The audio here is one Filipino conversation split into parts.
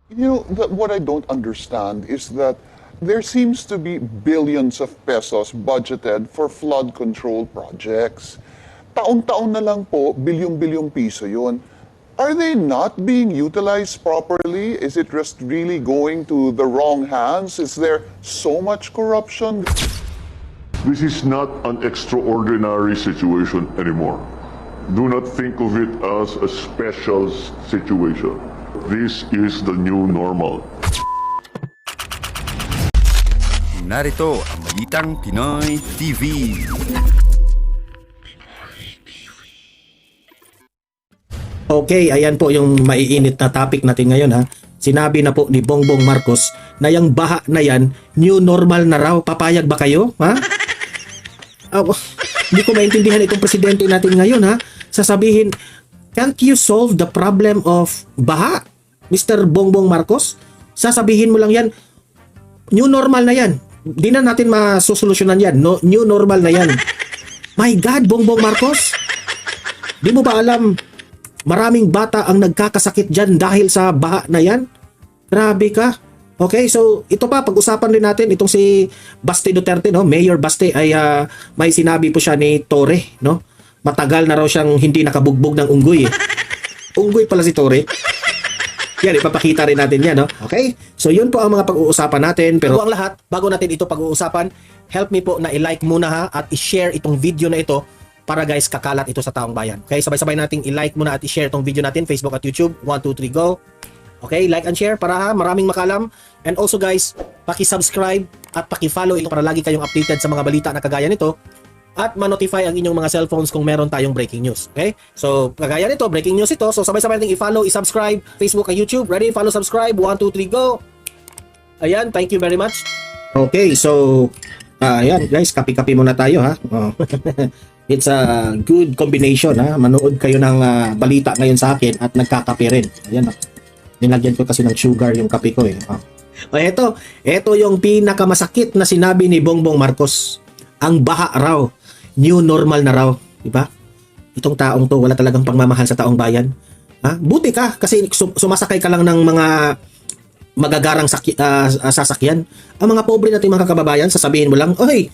What I don't understand is that there seems to be billions of pesos budgeted for flood control projects. Taon-taon na lang po, bilyong-bilyong piso yun. Are they not being utilized properly? Is it just really going to the wrong hands? Is there so much corruption? This is not an extraordinary situation anymore. Do not think of it as a special situation. This is the new normal. Narito ang Balitang Pinoy TV. Okay, ayan po yung maiinit na topic natin ngayon ha. Sinabi na po ni Bongbong Marcos na yung baha na yan, new normal na raw. Papayag ba kayo? Ha? Hindi ko maintindihan itong presidente natin ngayon ha. Sasabihin, can't you solve the problem of baha, Mr. Bongbong Marcos? Sasabihin mo lang yan, new normal na yan. Di na natin masusolusyonan yan. No, new normal na yan. My God, Bongbong Marcos. Di mo ba alam, maraming bata ang nagkakasakit dyan dahil sa baha na yan? Grabe ka. Okay, so ito pa, pag-usapan din natin itong si Baste Duterte, no? Mayor Baste ay may sinabi po siya ni Torre, no? Matagal na raw siyang hindi nakabugbog ng unggoy. Unggoy pala si Torre. Yan, ipapakita rin natin yan, no? Okay? So yun po ang mga pag-uusapan natin. Pero ang lahat, bago natin ito pag-uusapan, help me po na i-like muna ha at i-share itong video na ito para guys kakalat ito sa taong bayan. Okay, sabay-sabay nating i-like muna at i-share itong video natin, Facebook at YouTube. 1, 2, 3, go! Okay, like and share para maraming makalam. And also guys, paki-subscribe at paki-follow ito para lagi kayong updated sa mga balita na kagaya nito at ma-notify ang inyong mga cellphones kung meron tayong breaking news. Okay? So, kagaya nito, breaking news ito. So, sabay-sabay nating i-follow, i-subscribe, Facebook at YouTube. Ready? Follow, subscribe. 1, 2, 3, go! Ayan, thank you very much. Okay, so, ayan guys, kapi-kapi muna tayo ha. Oh. It's a good combination ha. Manood kayo ng balita ngayon sa akin at nagkakape rin. Ayan ha. Nilagyan ko kasi ng sugar yung kape ko eh. Oh. Ito yung pinakamasakit na sinabi ni Bongbong Marcos. Ang baha raw, new normal na raw, di ba? Itong taong to wala talagang pagmamahal sa taong bayan. Ha? Buti ka kasi sumasakay ka lang ng mga magagarang sasakyan. Ang mga pobre nating mga kababayan, sasabihin mo lang, "Oy,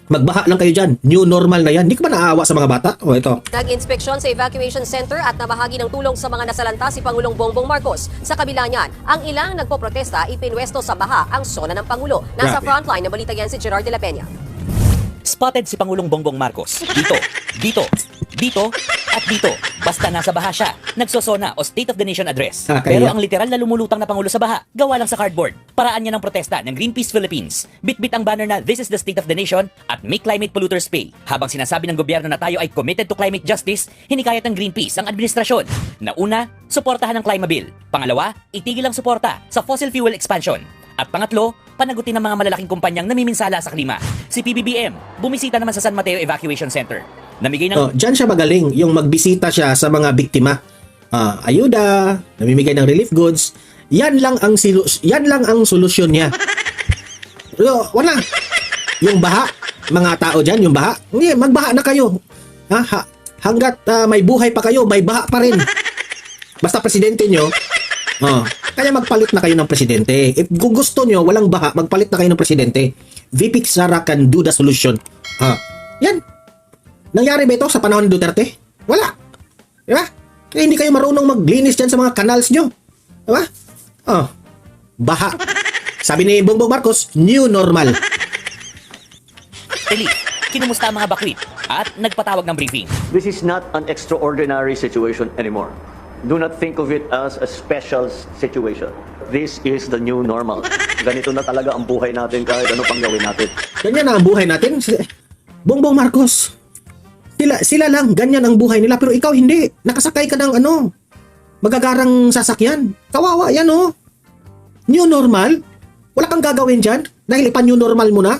magbaha lang kayo dyan. New normal na yan." Hindi ka ba naaawa sa mga bata? O ito. Nag-inspeksyon sa evacuation center at nabahagi ng tulong sa mga nasalanta si Pangulong Bongbong Marcos. Sa kabila niyan, ang ilang nagpoprotesta ipinwesto sa baha ang sona ng Pangulo. Nasa Grabe. frontline na balita yan si Gerard de la Peña. Spotted si Pangulong Bongbong Marcos. Dito, at dito. Basta nasa baha siya. Nagsosona o State of the Nation address. Pero ang literal na lumulutang na Pangulo sa baha, gawa lang sa cardboard. Paraan niya ng protesta ng Greenpeace Philippines. Bit-bit ang banner na "This is the State of the Nation" at "Make Climate Polluters Pay." Habang sinasabi ng gobyerno na tayo ay committed to climate justice, hinikayat ng Greenpeace ang administrasyon. Na una, suportahan ang Climate Bill. Pangalawa, itigil ang suporta sa fossil fuel expansion. At pangatlo, panagutin ng mga malalaking kumpanyang namiminsala sa klima. Si PBBM, bumisita naman sa San Mateo Evacuation Center. Namigay ng... Diyan siya magaling, yung magbisita siya sa mga biktima. Ayuda, namimigay ng relief goods. Yan lang ang solusyon niya. Wala. Yung baha, mga tao dyan, yung baha. Hindi, magbaha na kayo. Hanggat may buhay pa kayo, may baha pa rin. Basta presidente nyo, kaya magpalit na kayo ng presidente. If gusto nyo, walang baha, magpalit na kayo ng presidente. VP Sara can do the solution. Yan. Nangyari ba ito sa panahon ni Duterte? Wala. Diba? Kaya hindi kayo marunong maglinis dyan sa mga canals nyo. Diba? Baha. Sabi ni Bongbong Marcos, new normal. Eli, kinumusta ang mga bakwit at nagpatawag ng briefing. This is not an extraordinary situation anymore. Do not think of it as a special situation. This is the new normal. Ganito na talaga ang buhay natin kahit ano pang gawin natin. Ganyan na ang buhay natin. Bongbong Marcos, sila lang, ganyan ang buhay nila. Pero ikaw hindi. Nakasakay ka ng magagarang sasakyan. Kawawa yan New normal? Wala kang gagawin dyan? Dahil ipa-new normal mo na?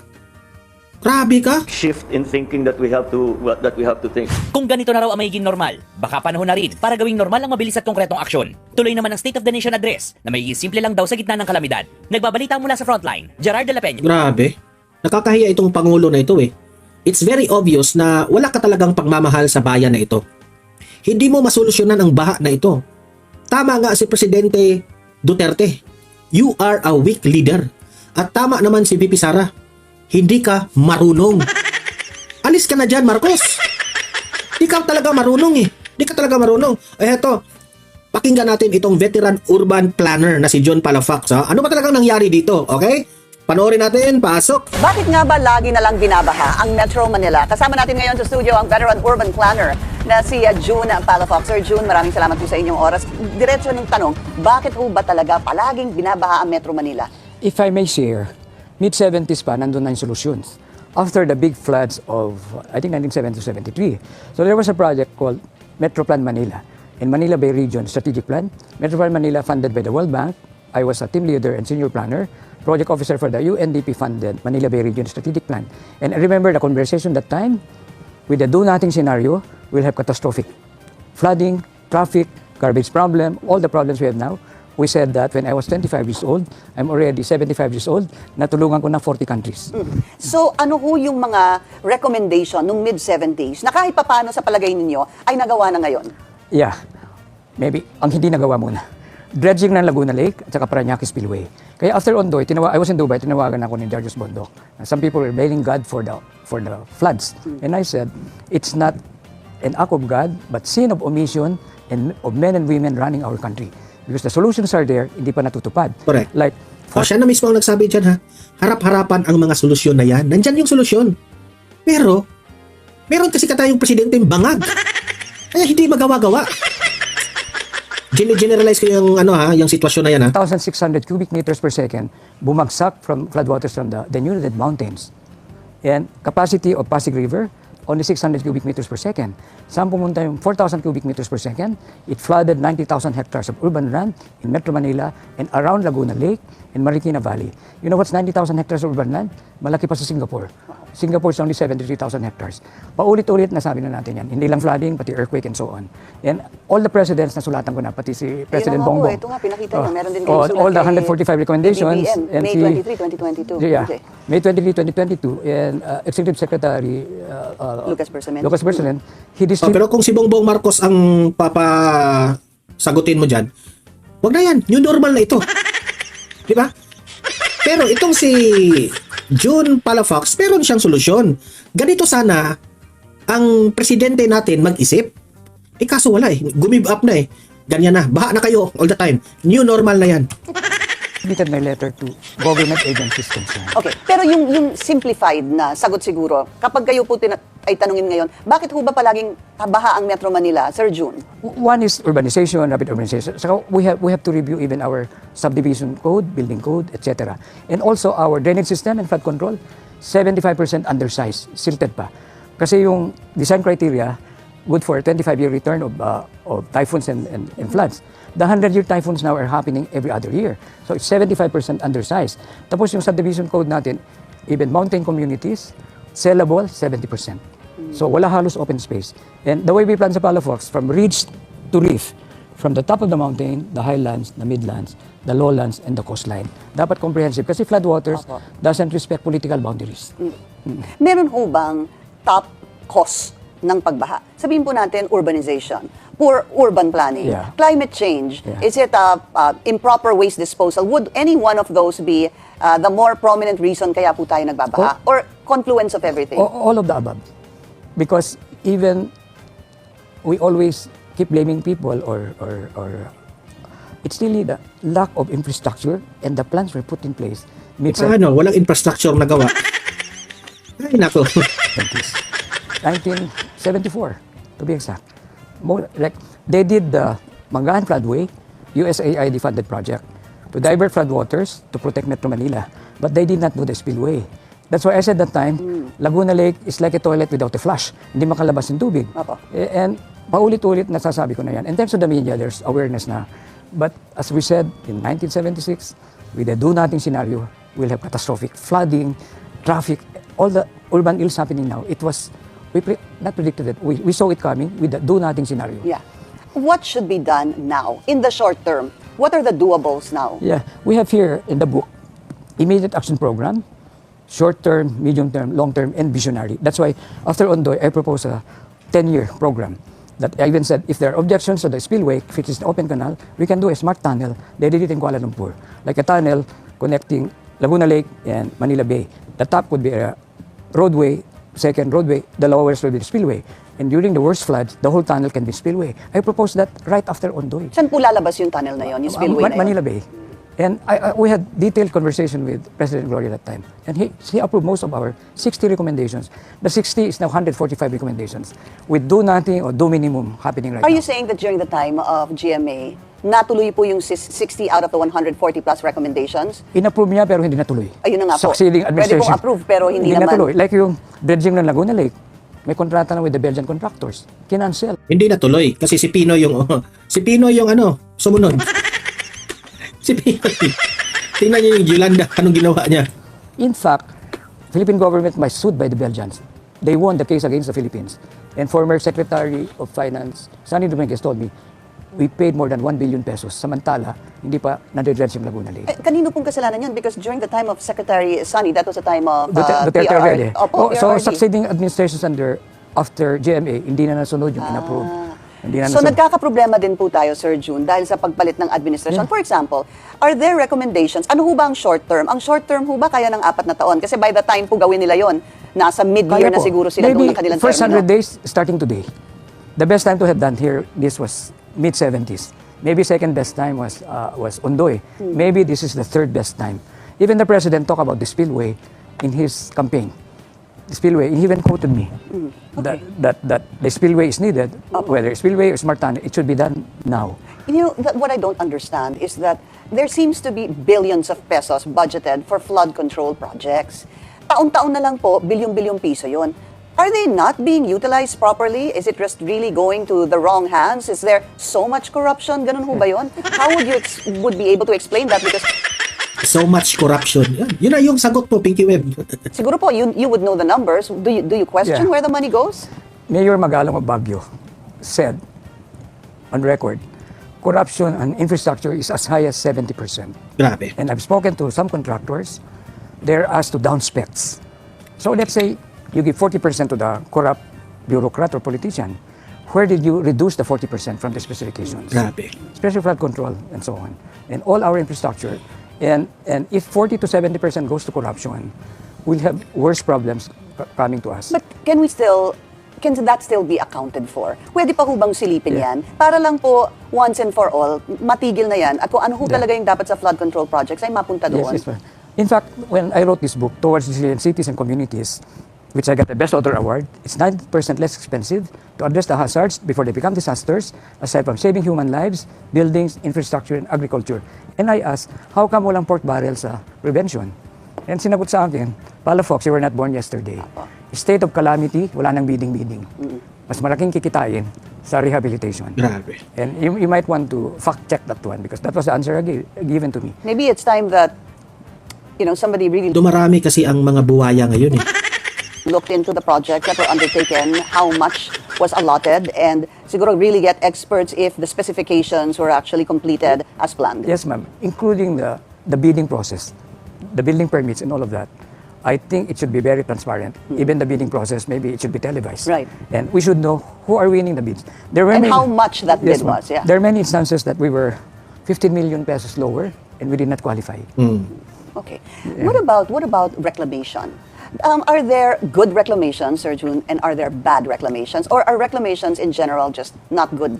Grabe ka. Shift in thinking that we have to think. Kung ganito na raw ang magiging normal, baka panahon na rin para gawing normal ang mabilis at konkretong aksyon. Tuloy naman ang State of the Nation address na magiging simple lang daw sa gitna ng kalamidad. Nagbabalita mula sa frontline, Gerard de la Peña. Grabe. Nakakahiya itong Pangulo na ito It's very obvious na wala ka talagang pagmamahal sa bayan na ito. Hindi mo masolusyonan ang baha na ito. Tama nga si Presidente Duterte. You are a weak leader. At tama naman si VP Sara, hindi ka marunong. Alis ka na dyan, Marcos. Di ka talaga marunong eh. Di ka talaga marunong. Eh eto, pakinggan natin itong veteran urban planner na si John Palafox. Ha? Ano ba talagang nangyari dito? Okay? Panoorin natin, pasok. Bakit nga ba lagi na lang binabaha ang Metro Manila? Kasama natin ngayon sa studio ang veteran urban planner na si June Palafox. Sir June, maraming salamat po sa inyong oras. Diretso ng tanong, bakit ho ba talaga palaging binabaha ang Metro Manila? If I may share, mid-70s pa, nandun na yung solutions. After the big floods of, I think, 1970-73. So there was a project called Metro Plan Manila in Manila Bay Region Strategic Plan. Metro Plan Manila funded by the World Bank. I was a team leader and senior planner, project officer for the UNDP-funded Manila Bay Region Strategic Plan. And I remember the conversation that time, with the do-nothing scenario, we'll have catastrophic flooding, traffic, garbage problem, all the problems we have now. We said that when I was 25 years old, I'm already 75 years old, natulungan ko na 40 countries. So ano ho yung mga recommendation nung mid-70s na kahit papano sa palagay ninyo ay nagawa na ngayon? Yeah, maybe ang hindi nagawa muna. Dredging ng Laguna Lake at saka Parañaque Spillway. Kaya after Ondoy, I was in Dubai, tinawagan ako ni Darius Bondok. Some people were blaming God for the floods. And I said, it's not an act of God, but sin of omission and of men and women running our country. Because the solutions are there, hindi pa natutupad. Correct. Like, O siya na mismo ang nagsabi dyan ha. Harap-harapan ang mga solusyon na yan. Nandyan yung solusyon. Pero, meron kasi tayong presidente yung bangag. Kaya hindi magawa-gawa. Generalize ko yung, yung sitwasyon na yan ha. 1,600 cubic meters per second bumagsak from floodwaters from the Denuded Mountains. And capacity of Pasig River, only 600 cubic meters per second. Saan pumunta yung 4,000 cubic meters per second? It flooded 90,000 hectares of urban land in Metro Manila and around Laguna Lake and Marikina Valley. You know what's 90,000 hectares of urban land? Malaki pa sa Singapore. Singapore is only 73,000 hectares. Paulit-ulit na sabi na natin yan. Hindi lang flooding, pati earthquake and so on. And all the presidents na sulatan ko na, pati si President Bongbong. Ito nga, pinakita niya. Meron din kayo All the 145 recommendations. BBM, and May 23, 2022. Yeah, Okay. May 23, 2022. And Executive Secretary Lucas Bersamen. he distributed... Pero kung si Bongbong Marcos ang sagutin mo dyan, wag na yan. New normal na ito. Di ba? Pero itong si June Palafox, meron siyang solusyon. Ganito sana ang presidente natin mag-isip. Kaso wala eh. Gumib up na eh. Ganyan na. Baha na kayo all the time. New normal na yan. submitted my letter to government agencies concerned. Okay, pero yung simplified na sagot siguro, kapag kayo po ay tanungin ngayon, bakit ho ba palaging baha ang Metro Manila, Sir June? One is urbanization, rapid urbanization. So we have to review even our subdivision code, building code, etc. And also our drainage system and flood control, 75% undersized, silted pa. Kasi yung design criteria, good for 25-year return of typhoons and floods. The 100-year typhoons now are happening every other year. So it's 75% undersized. Tapos yung subdivision code natin, even mountain communities, sellable, 70%. So wala halos open space. And the way we plan sa Palafox, from ridge to reef, from the top of the mountain, the highlands, the midlands, the lowlands, and the coastline. Dapat comprehensive kasi floodwaters doesn't respect political boundaries. Meron ho bang top cost ng pagbaha? Sabihin po natin urbanization, poor urban planning, climate change, is it improper waste disposal? Would any one of those be the more prominent reason kaya po tayo nagbabaha? Or confluence of everything? All of the above. Because even we always keep blaming people or it's really the lack of infrastructure and the plans were put in place. Walang infrastructure na gawa. Ay, nako. 1974, to be exact. Like, they did the Mangahan Floodway, USAID funded project, to divert floodwaters to protect Metro Manila. But they did not do the spillway. That's why I said that time, Laguna Lake is like a toilet without a flush. Hindi makalabas yung tubig. And paulit-ulit nasasabi ko na yan. In terms of the media, there's awareness na. But as we said, in 1976, with the do-nothing scenario, we'll have catastrophic flooding, traffic, all the urban ills happening now. It was, not predicted it, we saw it coming with the do-nothing scenario. Yeah. What should be done now, in the short term? What are the doables now? Yeah, we have here in the book, immediate action program, short-term, medium-term, long-term, and visionary. That's why after Ondoy, I propose a 10-year program. That I even said, if there are objections to the spillway, if it is an open canal, we can do a smart tunnel. They did it in Kuala Lumpur, like a tunnel connecting Laguna Lake and Manila Bay. The top would be a roadway, second roadway, the lowest will be the spillway. And during the worst floods, the whole tunnel can be spillway. I proposed that right after Ondoy. Saan po lalabas yung tunnel na yon, yung spillway na yun? Manila Bay. And we had detailed conversation with President Gloria that time. And he approved most of our 60 recommendations. The 60 is now 145 recommendations with do nothing or do minimum happening right Are now. you saying that during the time of GMA, natuloy po yung 60 out of the 140 plus recommendations? In-approve niya pero hindi natuloy. Ayun na nga po. Succeeding Pwede administration. pong approve pero hindi naman. natuloy. Like yung dredging ng Laguna Lake, may kontrata na with the Belgian contractors. Kinancel. Hindi natuloy kasi si Pinoy yung sumunod. Si Pinoy. Tingnan niyo yung Yolanda, anong ginawa niya? In fact, Philippine government was sued by the Belgians. They won the case against the Philippines. And former Secretary of Finance, Sunny Dominguez told me, we paid more than 1 billion pesos. Samantala, hindi pa nadredge yung Laguna Lake. Kanino pong kasalanan yun? Because during the time of Secretary Sunny, that was the time of Duterte already. Opo, So PRRD. succeeding administrations after GMA, hindi na nasunod yung in-approve. Hindi na So nasunod. nagkakaproblema din po tayo, Sir June, dahil sa pagpalit ng administrasyon. For example, are there recommendations? Ano ho ba ang short term? Ang short term ho ba kaya ng 4 na taon? Kasi by the time po gawin nila yon, nasa mid-year Kaya na po. siguro sila doon ng kanilang first termino. 100 days starting today. The best time to have done here, this was mid-70s. Maybe second best time was Ondoy. Maybe this is the third best time. Even the president talked about the spillway in his campaign. The spillway, he even quoted me that the spillway is needed, whether spillway or smart tunnel, it should be done now. You know, what I don't understand is that there seems to be billions of pesos budgeted for flood control projects. Taon-taon na lang po, bilyong-bilyong piso yon. Are they not being utilized properly? Is it just really going to the wrong hands? Is there so much corruption? Ganun ho ba yun? How would you would be able to explain that? Because So much corruption. Yun na yung sagot po, Pinky Web. siguro po, you would know the numbers. Do you question Yeah. where the money goes? Mayor Magalong of Baguio said on record, corruption and infrastructure is as high as 70%. Grabe. And I've spoken to some contractors, they're asked to down specs. So let's say you give 40% to the corrupt bureaucrat or politician. Where did you reduce the 40% from the specifications? Grabe. Special flood control and so on. And all our infrastructure. And if 40 to 70% goes to corruption, we'll have worse problems coming to us. But can that still be accounted for? Pwede pa ho bang silipin yan? Para lang po, once and for all, matigil na yan. At kung ano ho talaga yung dapat sa flood control projects ay mapunta doon. Yes, yes, in fact, when I wrote this book, Towards Resilient Cities and Communities, which I got the Best Author Award, it's 90% less expensive to address the hazards before they become disasters, aside from saving human lives, buildings, infrastructure, and agriculture. And I asked, how come walang pork barrel sa prevention? And sinagot sa akin, Palafox, you were not born yesterday. State of calamity, wala nang bidding-bidding. Mas malaking kikitain sa rehabilitation. Grabe. And you might want to fact-check that one because that was the answer given to me. Maybe it's time that, somebody really Dumarami kasi ang mga buwaya ngayon eh. looked into the projects that were undertaken, how much was allotted, and siguro really get experts if the specifications were actually completed as planned. Yes, ma'am. Including the bidding process, the building permits and all of that. I think it should be very transparent. Even the bidding process, maybe it should be televised. Right. And we should know who are winning the bids. There were And how much that bid ma'am. was, yeah. There are many instances that we were 15 million pesos lower and we did not qualify. Okay. What about reclamation? Are there good reclamations, Sir June, and are there bad reclamations? Or are reclamations in general just not good?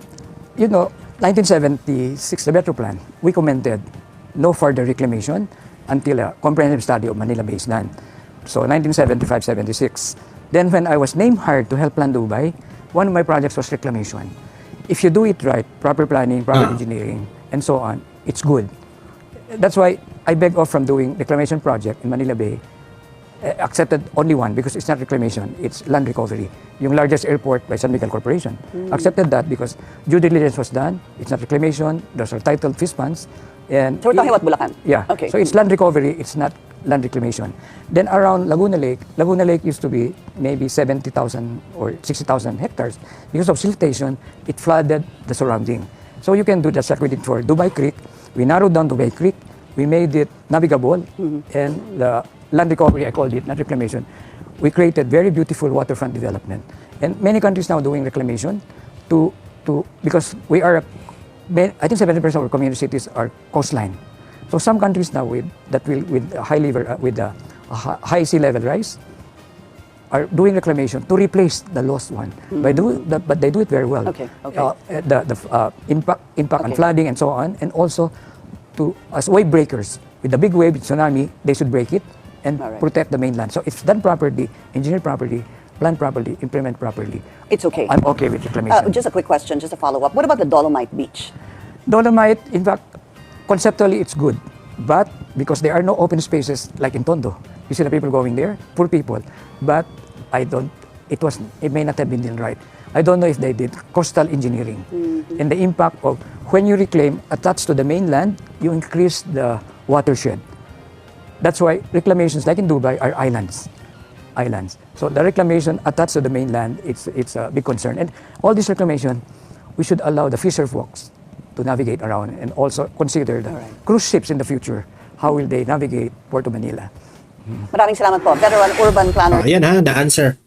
1976, the Metro Plan, we commented no further reclamation until a comprehensive study of Manila Bay is done. So 1975-76. Then when I was named hired to help plan Dubai, one of my projects was reclamation. If you do it right, proper planning, proper engineering, and so on, it's good. That's why I beg off from doing reclamation project in Manila Bay. Accepted only one because it's not reclamation, it's land recovery. Yung largest airport by San Miguel Corporation. Accepted that because due diligence was done, it's not reclamation, those are titled fish ponds. And So we're talking about Bulacan? Yeah. Okay. So it's land recovery, it's not land reclamation. Then around Laguna Lake used to be maybe 70,000 or 60,000 hectares. Because of siltation, it flooded the surrounding. So you can do just like we did for Dubai Creek. We narrowed down Dubai Creek, we made it navigable, and the land recovery, I called it, not reclamation. We created very beautiful waterfront development. And many countries now doing reclamation because we are, I think 70% of our community cities are coastline. So some countries now with a high sea level rise are doing reclamation to replace the lost one. But they do it very well. Okay. The impact on Okay. flooding and so on, and also as wave breakers. With the big wave, tsunami, they should break it and All right. protect the mainland. So if done properly, engineered properly, planned properly, implement properly, It's okay. I'm okay with reclamation. Just a quick question, just a follow-up. What about the Dolomite Beach? Dolomite, in fact, conceptually it's good, but because there are no open spaces like in Tondo, you see the people going there, poor people. But it may not have been done right. I don't know if they did coastal engineering. And the impact of when you reclaim attached to the mainland, you increase the watershed. That's why reclamations like in Dubai are islands. So the reclamation attached to the mainland, it's a big concern. And all this reclamation, we should allow the fisher folks to navigate around and also consider the cruise ships in the future. How will they navigate Puerto Manila? Maraming salamat po. Veteran urban planner. Ayan ha, the answer.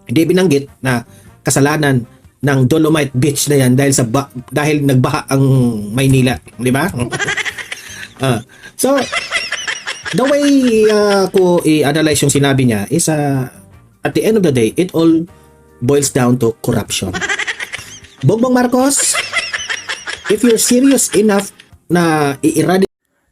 Hindi binanggit na kasalanan ng Dolomite Beach na yan dahil nagbaha ang Maynila, di ba? So the way ko i-analyze yung sinabi niya is at the end of the day, it all boils down to corruption. Bongbong Marcos, if you're serious enough na i-eradicate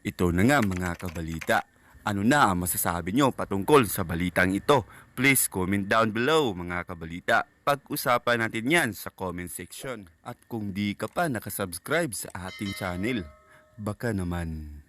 Ito na nga mga kabalita. Ano na ang masasabi nyo patungkol sa balitang ito? Please comment down below mga kabalita. Pag-usapan natin yan sa comment section. At kung di ka pa nakasubscribe sa ating channel, baka naman